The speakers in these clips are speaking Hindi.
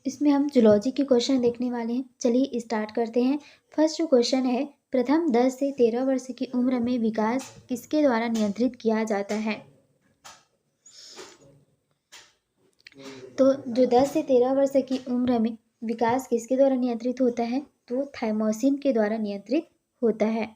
इसमें हम जूलॉजी के क्वेश्चन देखने वाले हैं। चलिए स्टार्ट करते हैं। फर्स्ट जो क्वेश्चन है, प्रथम 10 से 13 वर्ष की उम्र में विकास किसके द्वारा नियंत्रित किया जाता है? तो जो 10 से 13 वर्ष की उम्र में विकास किसके द्वारा नियंत्रित होता है? तो थाइमोसिन के द्वारा नियंत्रित होता है।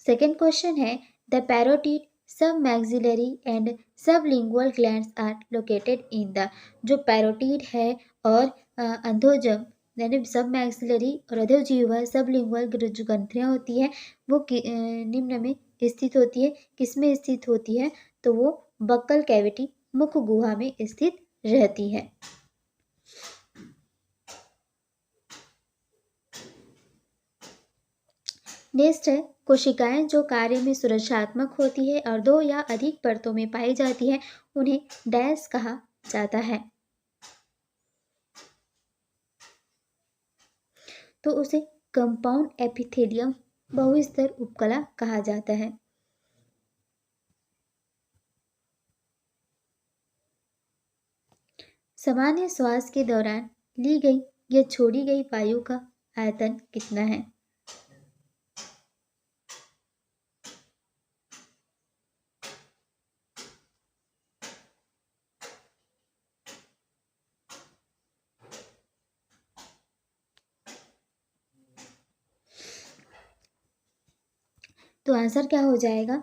सेकेंड क्वेश्चन है, the parotid submaxillary and sublingual glands are located in the. जो पैरोटिड है और अंधोजम यानी सब मैक्सिलरी और अधोजीवा सबलिंगुअल जो ग्रंथियाँ होती है वो निम्न में स्थित होती है। किस में स्थित होती है? तो वो बक्कल कैविटी मुख गुहा में स्थित रहती है। नेक्स्ट है, कोशिकाएं जो कार्य में सुरक्षात्मक होती है और 2 या अधिक परतों में पाई जाती है उन्हें डैश कहा जाता है? तो उसे कंपाउंड एपिथेलियम बहुस्तर उपकला कहा जाता है। सामान्य श्वास के दौरान ली गई या छोड़ी गई वायु का आयतन कितना है? तो आंसर क्या हो जाएगा?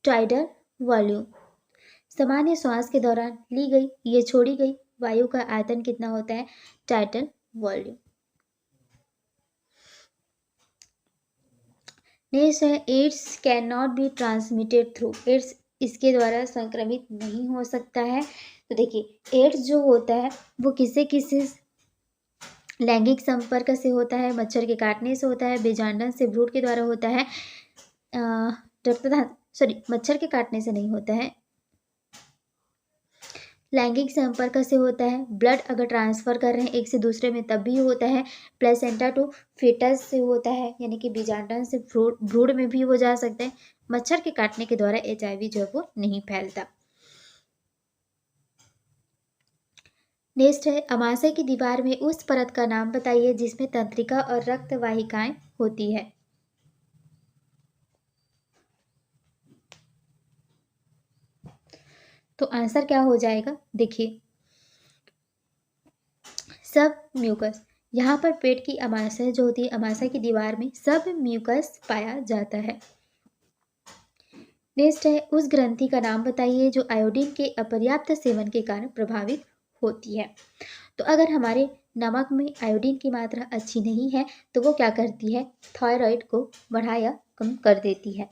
Tidal volume. सामान्य श्वास के दौरान ली गई या छोड़ी गई वायु का आयतन कितना होता है? Tidal volume. नेक्स्ट है, AIDS can not be transmitted through. AIDS इसके द्वारा संक्रमित नहीं हो सकता है। तो देखिए, एड्स जो होता है वो किससे लैंगिक संपर्क से होता है, मच्छर के काटने से होता है, बीजांडन से भ्रूण के द्वारा होता है, मच्छर के काटने से नहीं होता है, लैंगिक संपर्क से होता है, ब्लड अगर ट्रांसफर कर रहे हैं एक से दूसरे में तब भी होता है, प्लेसेंटा टू फेटस से होता है यानी कि बीजांडन से भ्रूण में भी हो जा सकता है, मच्छर के काटने के द्वारा HIV जो है वो नहीं फैलता। नेक्स्ट है, अमाशय की दीवार में उस परत का नाम बताइए जिसमें तंत्रिका और रक्त वाहिकाएं होती है। तो आंसर क्या हो जाएगा? देखिए, सब म्यूकस। यहाँ पर पेट की अमाशय जो होती है, अमाशय की दीवार में सब म्यूकस पाया जाता है। नेक्स्ट है, उस ग्रंथि का नाम बताइए जो आयोडीन के अपर्याप्त सेवन के कारण प्रभावित होती है। तो अगर हमारे नमक में आयोडीन की मात्रा अच्छी नहीं है तो वो क्या करती है? थायराइड को बढ़ा या कम कर देती है।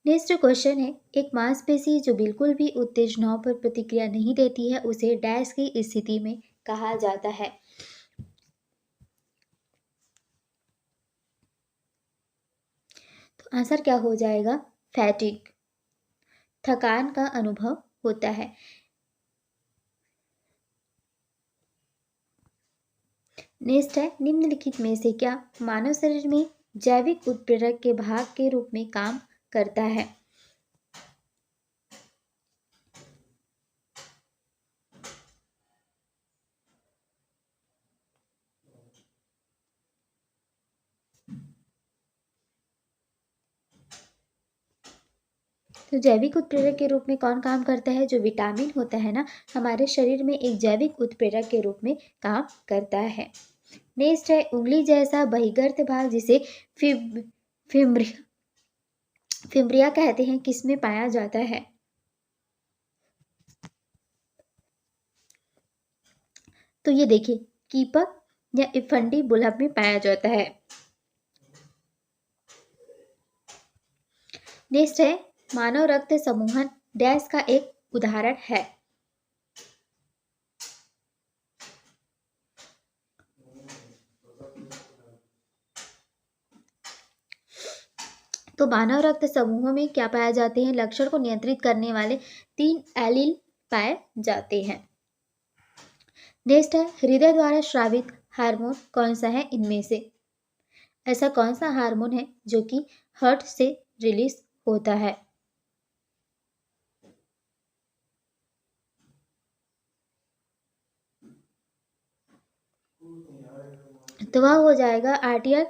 नेक्स्ट क्वेश्चन है, एक मांसपेशी जो बिल्कुल भी उत्तेजनाओं पर प्रतिक्रिया नहीं देती है उसे डैश की स्थिति में कहा जाता है। तो आंसर क्या हो जाएगा? फैटिग। थकान का अनुभव होता है। नेक्स्ट है, निम्नलिखित में से क्या मानव शरीर में जैविक उत्प्रेरक के भाग के रूप में काम करता है? तो जैविक उत्प्रेरक के रूप में कौन काम करता है? जो विटामिन होता है ना, हमारे शरीर में एक जैविक उत्प्रेरक के रूप में काम करता है। नेक्स्ट है, उंगली जैसा बहिर्गत भाग जिसे फिम्ब्रिया कहते हैं किसमें पाया जाता है? तो ये देखिए, कीपक या इफंडी बुलहब में पाया जाता है। नेक्स्ट है, मानव रक्त समूहन डैश का एक उदाहरण है। तो मानव रक्त समूहों में क्या पाए जाते हैं? लक्षण को नियंत्रित करने वाले 3 एलील पाए जाते हैं। नेक्स्ट है, हृदय द्वारा स्रावित हार्मोन कौन सा है इनमें से? ऐसा कौन सा हार्मोन है जो कि हार्ट से रिलीज होता है? तो वह हो जाएगा आर्टियल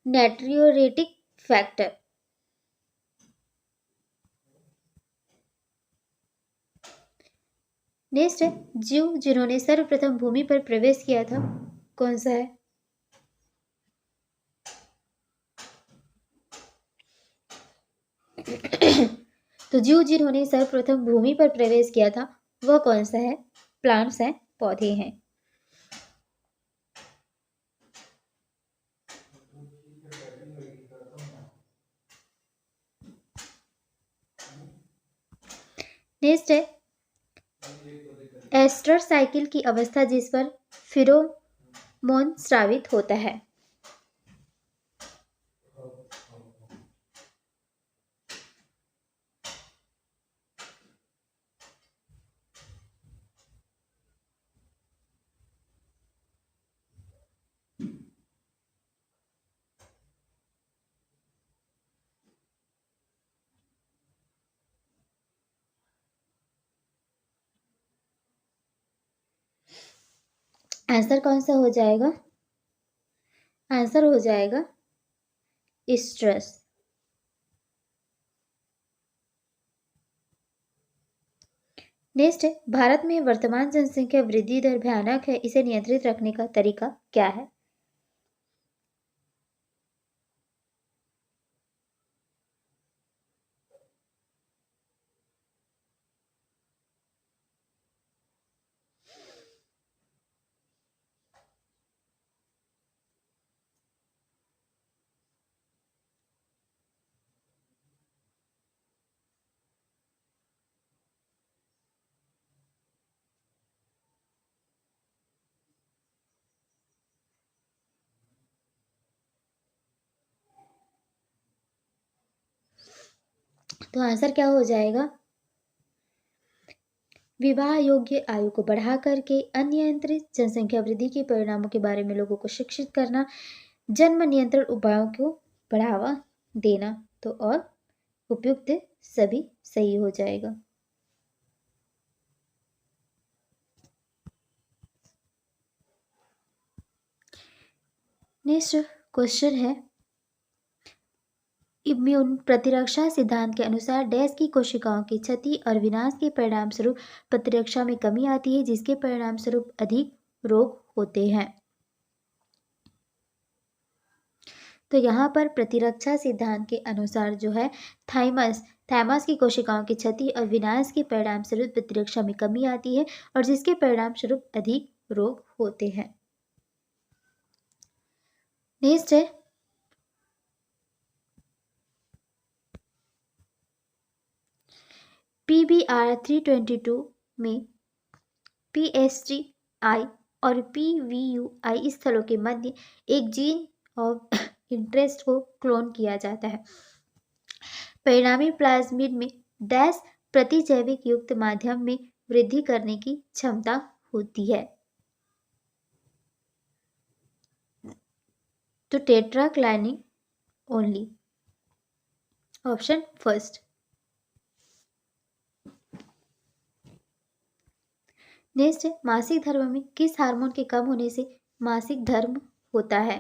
नाट्रियोरेटिक फैक्टर। नेक्स्ट है जीव जिन्होंने सर्वप्रथम भूमि पर प्रवेश किया था, कौन सा है? तो जीव जिन्होंने सर्वप्रथम भूमि पर प्रवेश किया था वह कौन सा है? प्लांट्स हैं, पौधे हैं। नेक्स्ट है एस्टर साइकिल की अवस्था जिस पर फिरोमोन स्रावित होता है। आंसर कौन सा हो जाएगा? आंसर हो जाएगा स्ट्रेस। नेक्स्ट है भारत में वर्तमान जनसंख्या वृद्धि दर भयानक है, इसे नियंत्रित रखने का तरीका क्या है? तो आंसर क्या हो जाएगा? विवाह योग्य आयु को बढ़ा करके अनियंत्रित जनसंख्या वृद्धि के परिणामों के बारे में लोगों को शिक्षित करना, जन्म नियंत्रण उपायों को बढ़ावा देना। तो और उपयुक्त सभी सही हो जाएगा। नेक्स्ट क्वेश्चन है इम्यून प्रतिरक्षा सिद्धांत के अनुसार डैश की कोशिकाओं की क्षति और विनाश के परिणाम स्वरूप प्रतिरक्षा में कमी आती है, जिसके परिणाम स्वरूप अधिक रोग होते हैं। तो यहाँ पर प्रतिरक्षा सिद्धांत के अनुसार जो है थाइमस की कोशिकाओं की क्षति और विनाश के परिणाम स्वरूप प्रतिरक्षा में कमी आती है और जिसके परिणाम स्वरूप अधिक रोग होते हैं। नेक्स्ट है PBR 322 में PSTI और PVUI स्थलों के मध्य एक जीन ऑफ इंटरेस्ट को क्लोन किया जाता है। परिणामी प्लाज्मिड में डैश प्रतिजैविक युक्त माध्यम में वृद्धि करने की क्षमता होती है। तो टेट्राक्लाइनिंग ओनली, ऑप्शन फर्स्ट। नेक्स्ट है मासिक धर्म में किस हार्मोन के कम होने से मासिक धर्म होता है?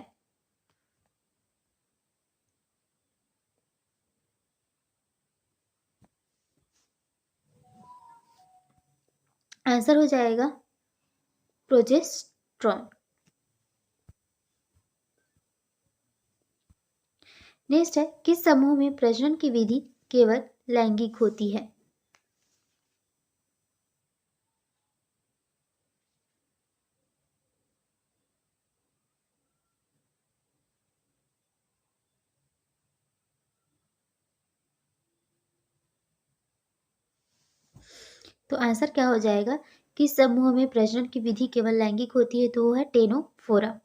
आंसर हो जाएगा प्रोजेस्टेरॉन। नेक्स्ट है किस समूह में प्रजनन की विधि केवल लैंगिक होती है? तो आंसर क्या हो जाएगा? किस समूह में प्रजनन की विधि केवल लैंगिक होती है? तो वो है टेनोफोरा।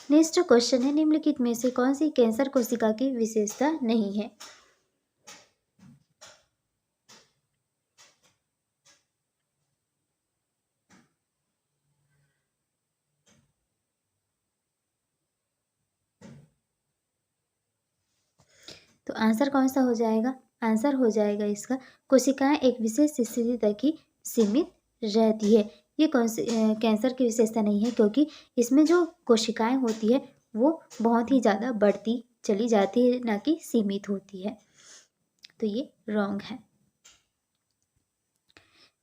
नेक्स्ट क्वेश्चन है निम्नलिखित में से कौन सी कैंसर कोशिका की विशेषता नहीं है? तो तो आंसर कौन सा हो जाएगा? आंसर हो जाएगा इसका कोशिकाएं एक विशेष स्थिति तक ही सीमित रहती है। ये कैंसर की विशेषता नहीं है, क्योंकि इसमें जो कोशिकाएं होती है वो बहुत ही ज़्यादा बढ़ती चली जाती है, ना कि सीमित होती है। तो ये रॉन्ग है।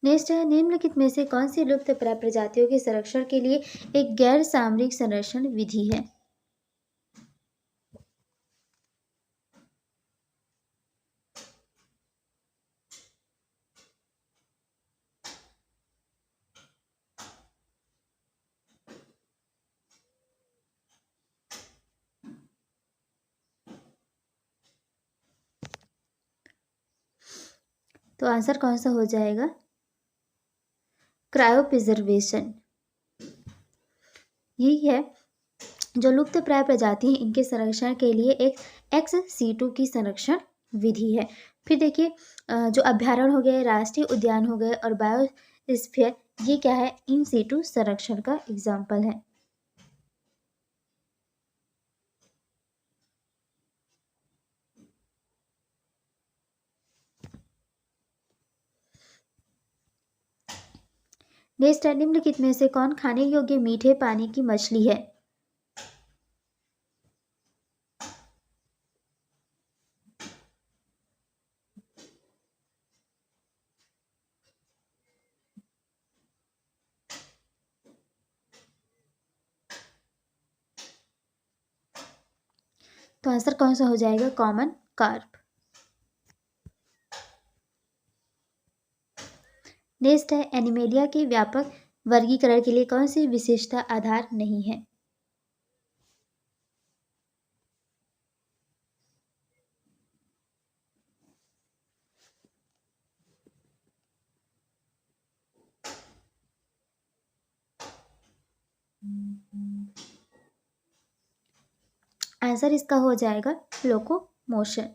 नेक्स्ट है, निम्नलिखित में से कौन सी लुप्त प्राय प्रजातियों के संरक्षण के लिए एक गैर सामरिक संरक्षण विधि है? तो आंसर कौन सा हो जाएगा? क्रायोप्रिजर्वेशन। यही है जो लुप्त प्राय प्रजाति है, इनके संरक्षण के लिए एक XC2 की संरक्षण विधि है। फिर देखिए, जो अभ्यारण्य हो गए, राष्ट्रीय उद्यान हो गए और बायोस्फीयर, ये क्या है? इन सीटू संरक्षण का एग्जाम्पल है। नेक्स्ट है, निम्नलिखित में से कौन खाने योग्य मीठे पानी की मछली है? तो आंसर कौन सा हो जाएगा? Common carp. नेक्स्ट है, एनिमेलिया के व्यापक वर्गीकरण के लिए कौन सी विशेषता आधार नहीं है? आंसर इसका हो जाएगा लोकोमोशन।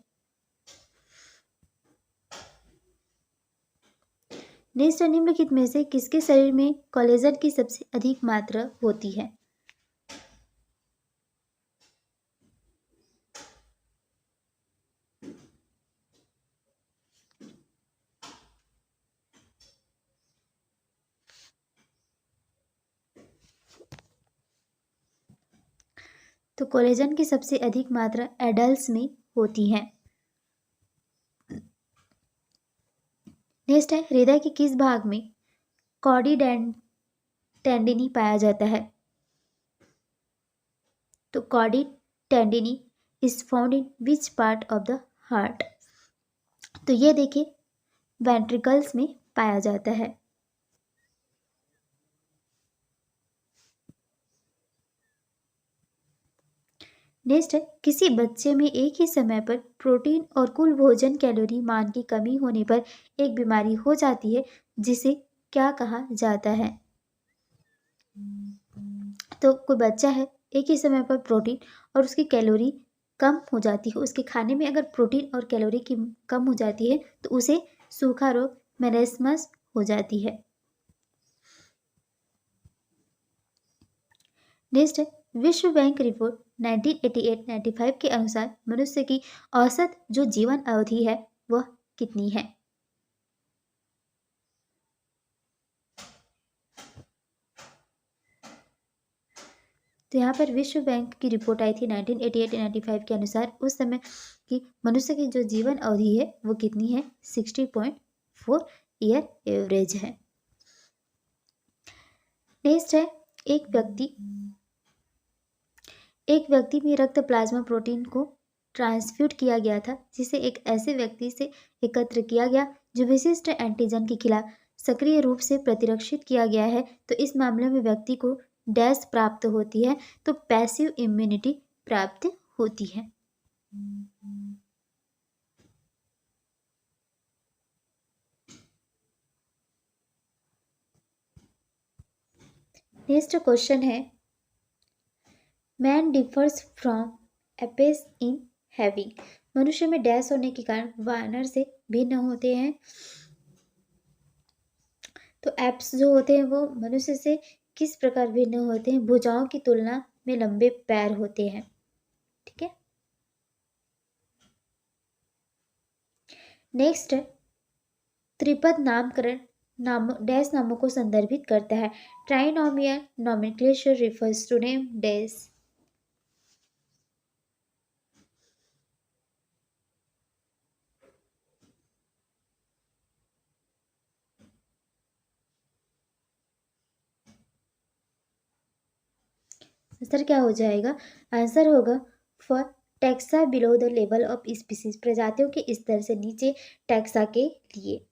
नेक्स्ट है, निम्नलिखित में से किसके शरीर में कोलेजन की सबसे अधिक मात्रा होती है? तो कोलेजन की सबसे अधिक मात्रा एडल्ट्स में होती है। नेक्स्ट है, हृदय के किस भाग में कॉडी टेंडिनी पाया जाता है? तो कॉडी tendineae is found in which part of the heart? तो ये देखिए वेंट्रिकल्स में पाया जाता है। नेक्स्ट है, किसी बच्चे में एक ही समय पर प्रोटीन और कुल भोजन कैलोरी मान की कमी होने पर एक बीमारी हो जाती है, जिसे क्या कहा जाता है? तो कोई बच्चा है, एक ही समय पर प्रोटीन और उसकी कैलोरी कम हो जाती है, उसके खाने में अगर प्रोटीन और कैलोरी की कम हो जाती है तो उसे सूखा रोग मेरेस्मस हो जाती है। नेक्स्ट है, विश्व बैंक रिपोर्ट 1988-95 के अनुसार मनुष्य की औसत जो जीवन अवधि है वह कितनी है? तो यहाँ पर विश्व बैंक की रिपोर्ट आई थी 1988-95 के अनुसार उस समय की मनुष्य की जो जीवन अवधि है वो कितनी है? 60.4 ईयर एवरेज है। नेक्स्ट है, एक व्यक्ति में रक्त प्लाज्मा प्रोटीन को ट्रांसफ्यूट किया गया था, जिसे एक ऐसे व्यक्ति से एकत्र किया गया जो विशिष्ट एंटीजन के खिलाफ सक्रिय रूप से प्रतिरक्षित किया गया है। तो इस मामले में व्यक्ति को डैश प्राप्त होती है? तो पैसिव इम्यूनिटी प्राप्त होती है। नेक्स्ट क्वेश्चन है, man differs from Apis in having. मनुष्य में डैश होने के कारण वानर से भिन्न होते हैं। तो एप्स जो होते हैं वो मनुष्य से किस प्रकार भिन्न होते हैं? भुजाओं की तुलना में लंबे पैर होते हैं। ठीक है। नेक्स्ट, त्रिपद नामकरण नाम डैश नामों को संदर्भित करता है। Trinomial nomenclature refers to name dash. Answer क्या हो जाएगा? आंसर होगा for taxa below the level of species, प्रजातियों के स्तर से नीचे टैक्सा के लिए।